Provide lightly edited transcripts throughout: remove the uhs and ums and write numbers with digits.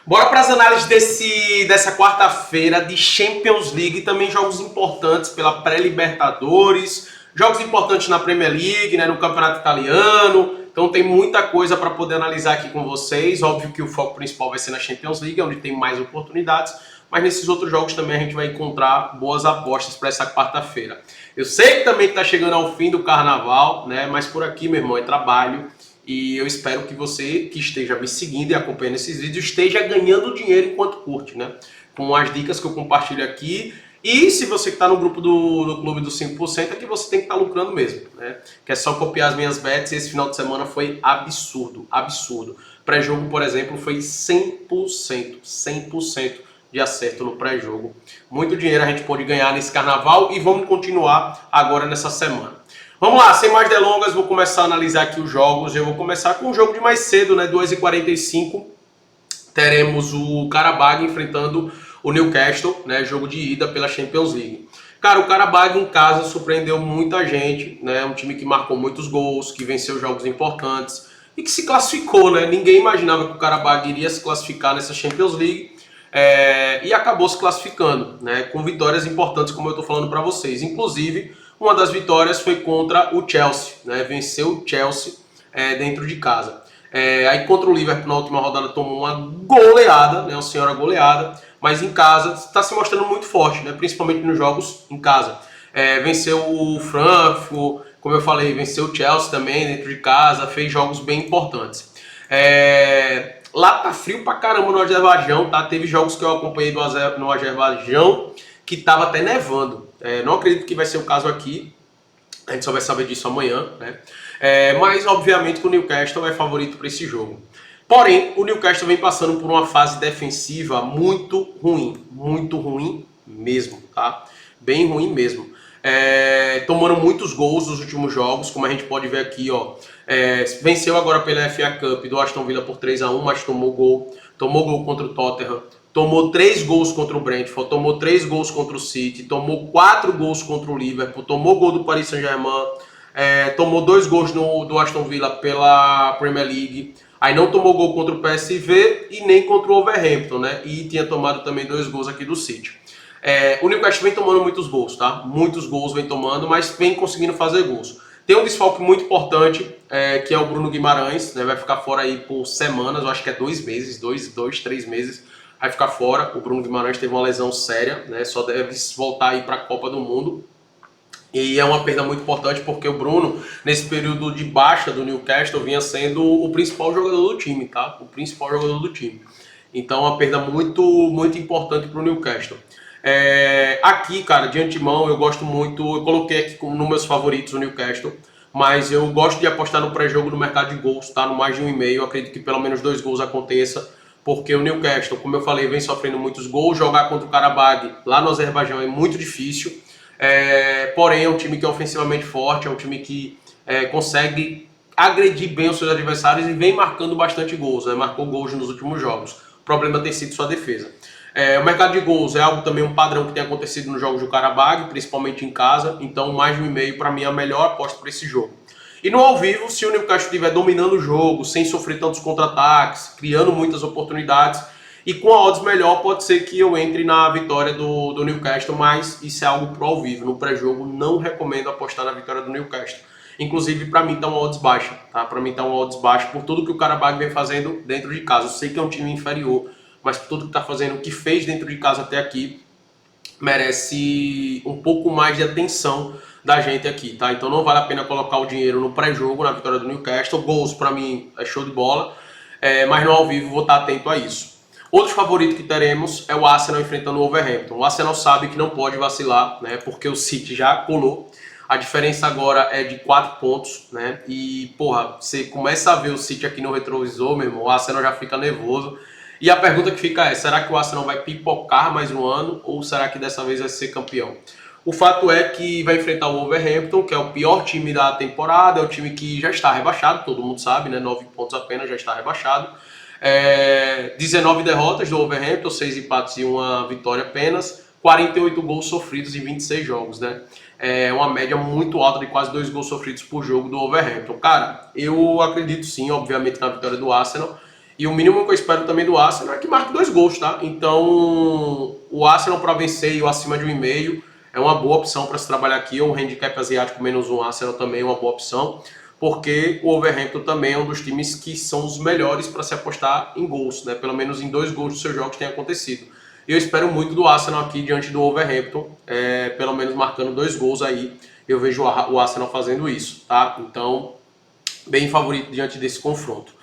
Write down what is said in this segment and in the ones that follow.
Bora para as análises dessa quarta-feira de Champions League, também jogos importantes pela pré-Libertadores, jogos importantes na Premier League, né, no Campeonato Italiano. Então tem muita coisa para poder analisar aqui com vocês. Óbvio que o foco principal vai ser na Champions League, onde tem mais oportunidades, mas nesses outros jogos também a gente vai encontrar boas apostas para essa quarta-feira. Eu sei que também está chegando ao fim do Carnaval, né, mas por aqui, meu irmão, é trabalho. E eu espero que você que esteja me seguindo e acompanhando esses vídeos esteja ganhando dinheiro enquanto curte, né? Com as dicas que eu compartilho aqui. E se você que está no grupo do Clube dos 5%, é que você tem que estar lucrando mesmo, né? Que é só copiar as minhas bets e esse final de semana foi absurdo, absurdo. Pré-jogo, por exemplo, foi 100% de acerto no pré-jogo. Muito dinheiro a gente pode ganhar nesse carnaval e vamos continuar agora nessa semana. Vamos lá, sem mais delongas, vou começar a analisar aqui os jogos. Eu vou começar com o jogo de mais cedo, né? 2h45, teremos o Qarabağ enfrentando o Newcastle, né? Jogo de ida pela Champions League. Cara, o Qarabağ em casa surpreendeu muita gente, né? Um time que marcou muitos gols, que venceu jogos importantes e que se classificou, né? Ninguém imaginava que o Qarabağ iria se classificar nessa Champions League. E acabou se classificando, né? Com vitórias importantes, como eu estou falando para vocês. Inclusive, uma das vitórias foi contra o Chelsea, né? Venceu o Chelsea dentro de casa. Aí contra o Liverpool na última rodada tomou uma goleada, né? Uma senhora goleada, mas em casa está se mostrando muito forte, né? Principalmente nos jogos em casa. Venceu o Frankfurt, como eu falei, venceu o Chelsea também dentro de casa, fez jogos bem importantes. Lá tá frio pra caramba no Azerbaijão, tá? Teve jogos que eu acompanhei no Azerbaijão que tava até nevando. Não acredito que vai ser o caso aqui, a gente só vai saber disso amanhã, né? Mas obviamente que o Newcastle é favorito para esse jogo. Porém, o Newcastle vem passando por uma fase defensiva muito ruim mesmo, tá? Bem ruim mesmo. Tomando muitos gols nos últimos jogos, como a gente pode ver aqui, ó. Venceu agora pela FA Cup do Aston Villa por 3-1, mas tomou gol contra o Tottenham, tomou 3 gols contra o Brentford, tomou 3 gols contra o City, tomou 4 gols contra o Liverpool, tomou gol do Paris Saint-Germain, tomou 2 gols do Aston Villa pela Premier League, aí não tomou gol contra o PSV e nem contra o Wolverhampton, né? E tinha tomado também 2 gols aqui do City. O Newcastle vem tomando muitos gols, tá? Muitos gols vem tomando, mas vem conseguindo fazer gols. Tem um desfalque muito importante, que é o Bruno Guimarães, né? Vai ficar fora aí por semanas, eu acho que é 2 meses, 3 meses, vai ficar fora. O Bruno Guimarães teve uma lesão séria, né? Só deve voltar aí para a Copa do Mundo. E é uma perda muito importante porque o Bruno, nesse período de baixa do Newcastle, vinha sendo o principal jogador do time, tá? O principal jogador do time. Então, é uma perda muito importante para o Newcastle. Aqui, cara, de antemão, eu gosto muito, eu coloquei aqui nos meus favoritos o Newcastle, mas eu gosto de apostar no pré-jogo no mercado de gols, tá? No mais de 1,5, eu acredito que pelo menos 2 gols aconteça, porque o Newcastle, como eu falei, vem sofrendo muitos gols, jogar contra o Qarabağ lá no Azerbaijão é muito difícil, porém é um time que é ofensivamente forte, é um time que consegue agredir bem os seus adversários e vem marcando bastante gols, né? Marcou gols nos últimos jogos, o problema tem sido sua defesa. O mercado de gols é algo também, um padrão que tem acontecido nos jogos do Qarabağ, principalmente em casa, então mais de 1,5 para mim é a melhor aposta para esse jogo. E no ao vivo, se o Newcastle estiver dominando o jogo, sem sofrer tantos contra-ataques, criando muitas oportunidades, e com a odds melhor, pode ser que eu entre na vitória do Newcastle, mas isso é algo pro ao vivo. No pré-jogo, não recomendo apostar na vitória do Newcastle. Inclusive, para mim tá uma odds baixa, tá? Para mim tá uma odds baixa por tudo que o Qarabağ vem fazendo dentro de casa. Eu sei que é um time inferior, mas por tudo que tá fazendo, o que fez dentro de casa até aqui, merece um pouco mais de atenção da gente aqui, tá? Então não vale a pena colocar o dinheiro no pré-jogo, na vitória do Newcastle. Gols para mim é show de bola, mas no ao vivo vou estar atento a isso. Outro favorito que teremos é o Arsenal enfrentando o Wolverhampton. O Arsenal sabe que não pode vacilar, né? Porque o City já colou. A diferença agora é de 4 pontos, né? E, porra, você começa a ver o City aqui no retrovisor, meu irmão, o Arsenal já fica nervoso. E a pergunta que fica é, será que o Arsenal vai pipocar mais um ano ou será que dessa vez vai ser campeão? O fato é que vai enfrentar o Wolverhampton, que é o pior time da temporada, é o time que já está rebaixado, todo mundo sabe, né? 9 pontos apenas, já está rebaixado. 19 derrotas do Wolverhampton, 6 empates e 1 vitória apenas, 48 gols sofridos em 26 jogos, né? É uma média muito alta de quase 2 gols sofridos por jogo do Wolverhampton. Cara, eu acredito sim, obviamente, na vitória do Arsenal. E o mínimo que eu espero também do Arsenal é que marque 2 gols, tá? Então, o Arsenal para vencer e o acima de 1,5 é uma boa opção para se trabalhar aqui. Ou o handicap asiático -1 Arsenal também é uma boa opção, porque o Wolverhampton também é um dos times que são os melhores para se apostar em gols, né? Pelo menos em 2 gols dos seus jogos tem acontecido. E eu espero muito do Arsenal aqui diante do Wolverhampton, pelo menos marcando 2 gols aí. Eu vejo o Arsenal fazendo isso, tá? Então, bem favorito diante desse confronto.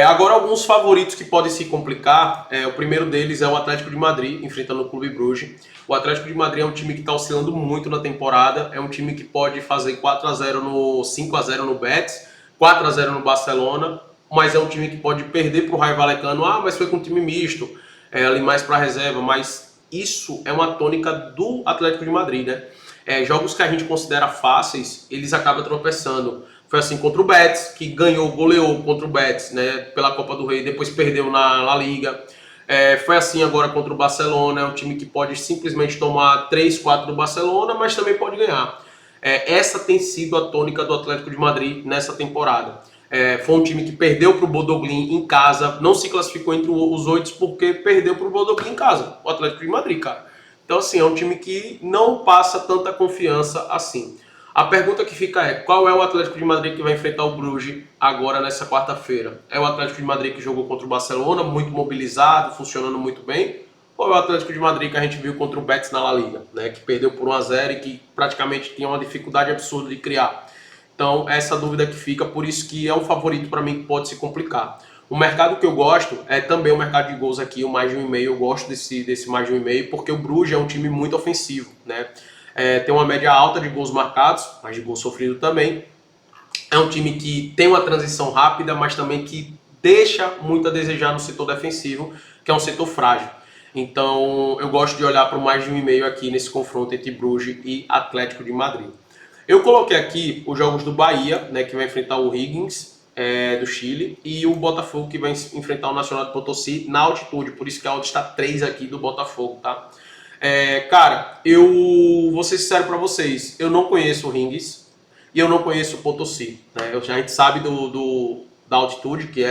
Agora, alguns favoritos que podem se complicar. O primeiro deles é o Atlético de Madrid, enfrentando o Clube Bruges. O Atlético de Madrid é um time que está oscilando muito na temporada. É um time que pode fazer 4-0 no 5-0 no Betis, 4-0 no Barcelona, mas é um time que pode perder para o Rayo Vallecano. Mas foi com um time misto, ali mais para reserva. Mas isso é uma tônica do Atlético de Madrid, né? Jogos que a gente considera fáceis, eles acabam tropeçando. Foi assim contra o Betis, que goleou contra o Betis, né, pela Copa do Rei, depois perdeu na La Liga. Foi assim agora contra o Barcelona, é um time que pode simplesmente tomar 3-4 do Barcelona, mas também pode ganhar. Essa tem sido a tônica do Atlético de Madrid nessa temporada. Foi um time que perdeu para o Bodoglin em casa, não se classificou entre os 8 porque perdeu para o Bodoglin em casa, o Atlético de Madrid, cara. Então, assim, é um time que não passa tanta confiança assim. A pergunta que fica é, qual é o Atlético de Madrid que vai enfrentar o Bruges agora nessa quarta-feira? É o Atlético de Madrid que jogou contra o Barcelona, muito mobilizado, funcionando muito bem? Ou é o Atlético de Madrid que a gente viu contra o Betis na La Liga, né, que perdeu por 1-0 e que praticamente tinha uma dificuldade absurda de criar? Então, essa dúvida que fica, por isso que é um favorito para mim que pode se complicar. O mercado que eu gosto é também o mercado de gols aqui, o mais de 1,5. Eu gosto desse mais de 1,5 porque o Bruges é um time muito ofensivo, né? Tem uma média alta de gols marcados, mas de gols sofridos também. É um time que tem uma transição rápida, mas também que deixa muito a desejar no setor defensivo, que é um setor frágil. Então, eu gosto de olhar para o mais de 1,5 aqui nesse confronto entre Bruges e Atlético de Madrid. Eu coloquei aqui os jogos do Bahia, né, que vai enfrentar o Higgins, do Chile, e o Botafogo, que vai enfrentar o Nacional de Potosí na altitude, por isso que a odd está 3 aqui do Botafogo, tá? Cara, eu vou ser sincero para vocês, eu não conheço o Higgins e eu não conheço o Potosí, né? A gente sabe da altitude que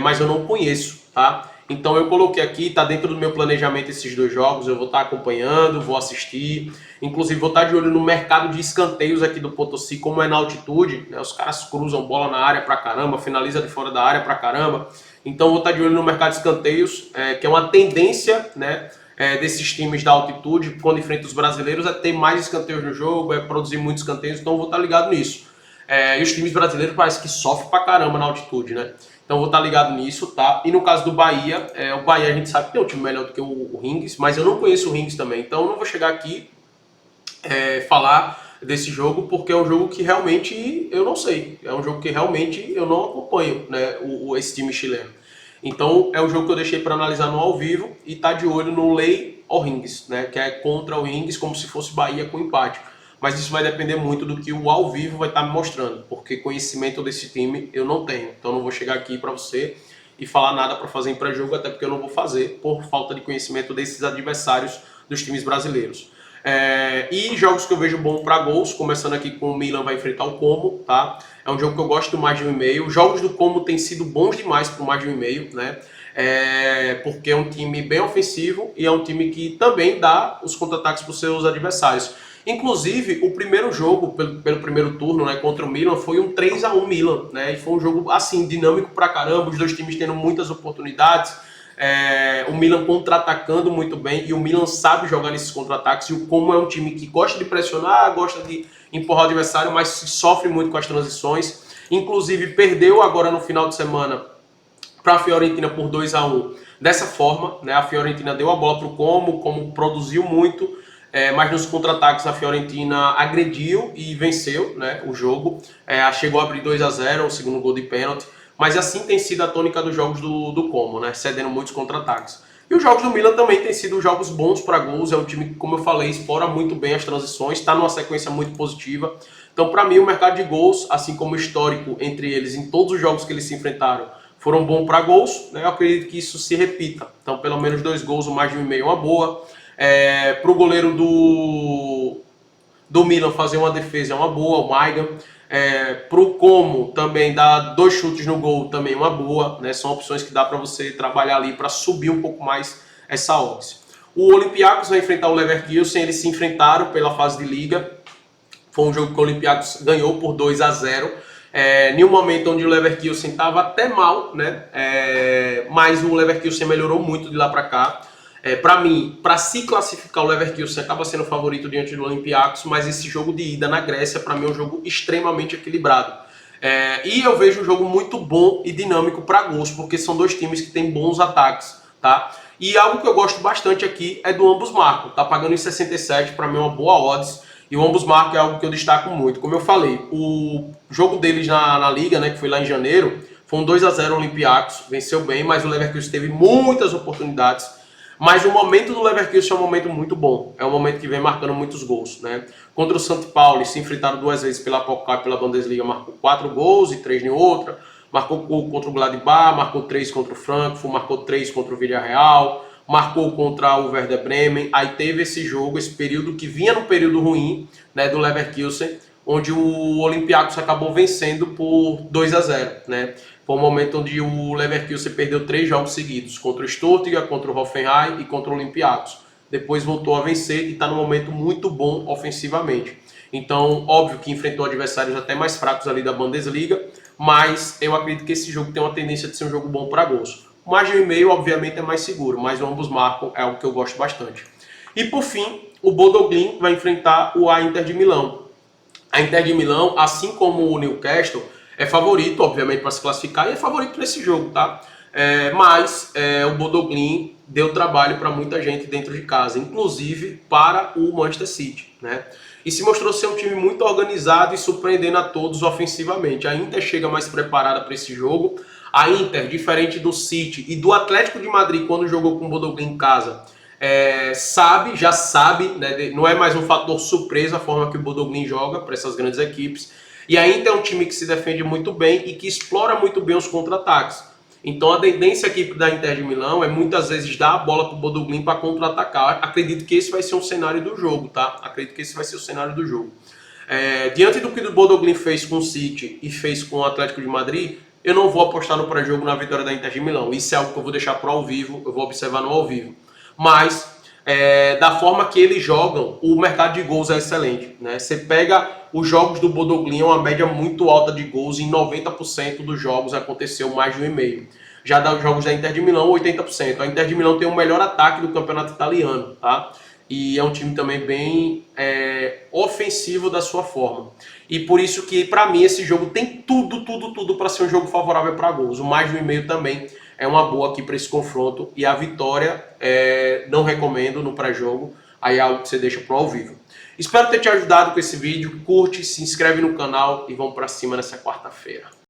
mas eu não conheço, tá? Então eu coloquei aqui, tá dentro do meu planejamento esses 2 jogos, eu vou estar acompanhando, vou assistir, inclusive vou estar de olho no mercado de escanteios aqui do Potosí, como é na altitude, né? Os caras cruzam bola na área pra caramba, finaliza de fora da área pra caramba, então vou estar de olho no mercado de escanteios, que é uma tendência, né, desses times da altitude, quando enfrenta os brasileiros, é ter mais escanteios no jogo, produzir muitos escanteios, então eu vou estar ligado nisso. E os times brasileiros parece que sofrem pra caramba na altitude, né? Então vou estar ligado nisso, tá? E no caso do Bahia, o Bahia a gente sabe que tem um time melhor do que o Higgins, mas eu não conheço o Higgins também, então eu não vou chegar aqui falar desse jogo, porque é um jogo que realmente eu não sei, é um jogo que realmente eu não acompanho, né, esse time chileno. Então é um jogo que eu deixei para analisar no ao vivo e tá de olho no Lei O'Higgins, né, que é contra o Higgins, como se fosse Bahia com empate. Mas isso vai depender muito do que o ao vivo vai estar me mostrando, porque conhecimento desse time eu não tenho. Então não vou chegar aqui para você e falar nada para fazer em pré-jogo, até porque eu não vou fazer por falta de conhecimento desses adversários dos times brasileiros. E jogos que eu vejo bom para gols, começando aqui com o Milan vai enfrentar o Como, tá? É um jogo que eu gosto do mais de 1,5. Os jogos do Como têm sido bons demais para o mais de 1,5, né? Porque é um time bem ofensivo e é um time que também dá os contra-ataques para os seus adversários. Inclusive, o primeiro jogo, pelo primeiro turno, né, contra o Milan, foi um 3-1 Milan, né? E foi um jogo, assim, dinâmico pra caramba, os 2 times tendo muitas oportunidades, o Milan contra-atacando muito bem, e o Milan sabe jogar nesses contra-ataques, e o Como é um time que gosta de pressionar, gosta de empurrar o adversário, mas sofre muito com as transições. Inclusive, perdeu agora no final de semana para a Fiorentina por 2-1. Dessa forma, né, a Fiorentina deu a bola para o Como produziu muito, mas nos contra-ataques a Fiorentina agrediu e venceu, né, o jogo. Chegou a abrir 2-0, o segundo gol de pênalti. Mas assim tem sido a tônica dos jogos do Como, né, cedendo muitos contra-ataques. E os jogos do Milan também têm sido jogos bons para gols. É um time que, como eu falei, explora muito bem as transições, está numa sequência muito positiva. Então, para mim, o mercado de gols, assim como o histórico entre eles em todos os jogos que eles se enfrentaram, foram bons para gols, né? Eu acredito que isso se repita. Então, pelo menos 2 gols, o mais de 1,5 é uma boa. Para o goleiro do Milan fazer uma defesa é uma boa, o Maigan. Pro como também dá 2 chutes no gol, também uma boa, né? São opções que dá para você trabalhar ali para subir um pouco mais essa odds. O Olympiacos vai enfrentar o Leverkusen, eles se enfrentaram pela fase de liga. Foi um jogo que o Olympiacos ganhou por 2-0. Em um momento onde o Leverkusen estava até mal, né? Mas o Leverkusen melhorou muito de lá para cá. Para mim, para se classificar, o Leverkusen acaba sendo o favorito diante do Olympiacos, mas esse jogo de ida na Grécia, para mim, é um jogo extremamente equilibrado. E eu vejo um jogo muito bom e dinâmico para gols, porque são 2 times que têm bons ataques, tá? E algo que eu gosto bastante aqui é do ambos marcam. Tá pagando em 67, para mim é uma boa odds. E o ambos marcam é algo que eu destaco muito. Como eu falei, o jogo deles na Liga, né, que foi lá em janeiro, foi um 2-0 o Olympiacos, venceu bem, mas o Leverkusen teve muitas oportunidades. Mas o momento do Leverkusen é um momento muito bom. É um momento que vem marcando muitos gols, né? Contra o St. Pauli, se enfrentaram 2 vezes pela Pokal e pela Bundesliga, marcou 4 gols e 3 em outra. Marcou gol contra o Gladbach, marcou 3 contra o Frankfurt, marcou 3 contra o Villarreal, marcou contra o Werder Bremen. Aí teve esse jogo, esse período que vinha no período ruim, né, do Leverkusen, onde o Olympiacos acabou vencendo por 2-0, né? Foi um momento onde o Leverkusen perdeu 3 jogos seguidos, contra o Stuttgart, contra o Hoffenheim e contra o Olympiacos. Depois voltou a vencer e está num momento muito bom ofensivamente. Então, óbvio que enfrentou adversários até mais fracos ali da Bundesliga, mas eu acredito que esse jogo tem uma tendência de ser um jogo bom para gols. Mais de 1,5, obviamente, é mais seguro, mas o ambos marcam é algo que eu gosto bastante. E por fim, o Bodo Glimt vai enfrentar o Inter de Milão. A Inter de Milão, assim como o Newcastle, é favorito, obviamente, para se classificar e é favorito nesse jogo, tá? Mas o Bodo Glimt deu trabalho para muita gente dentro de casa, inclusive para o Manchester City, né? E se mostrou ser um time muito organizado e surpreendendo a todos ofensivamente. A Inter chega mais preparada para esse jogo. A Inter, diferente do City e do Atlético de Madrid, quando jogou com o Bodo Glimt em casa, já sabe, né? Não é mais um fator surpresa a forma que o Bodo Glimt joga para essas grandes equipes. E a Inter é um time que se defende muito bem e que explora muito bem os contra-ataques. Então a tendência aqui da Inter de Milão é muitas vezes dar a bola para o Bodo Glimt para contra-atacar. Acredito que esse vai ser um cenário do jogo, tá? Acredito que esse vai ser o cenário do jogo. Diante do que o Bodo Glimt fez com o City e fez com o Atlético de Madrid, eu não vou apostar no pré-jogo na vitória da Inter de Milão. Isso é algo que eu vou deixar para o ao vivo, eu vou observar no ao vivo. Mas, da forma que eles jogam, o mercado de gols é excelente, né? Você pega os jogos do Bodo Glimt, uma média muito alta de gols, em 90% dos jogos aconteceu mais de 1,5. Já dá os jogos da Inter de Milão, 80%. A Inter de Milão tem o melhor ataque do campeonato italiano, tá? E é um time também bem ofensivo da sua forma. E por isso que, para mim, esse jogo tem tudo para ser um jogo favorável para gols. O mais de 1,5 também é uma boa aqui para esse confronto. E a vitória, não recomendo no pré-jogo. Aí é algo que você deixa pro ao vivo. Espero ter te ajudado com esse vídeo. Curte, se inscreve no canal e vamos para cima nessa quarta-feira.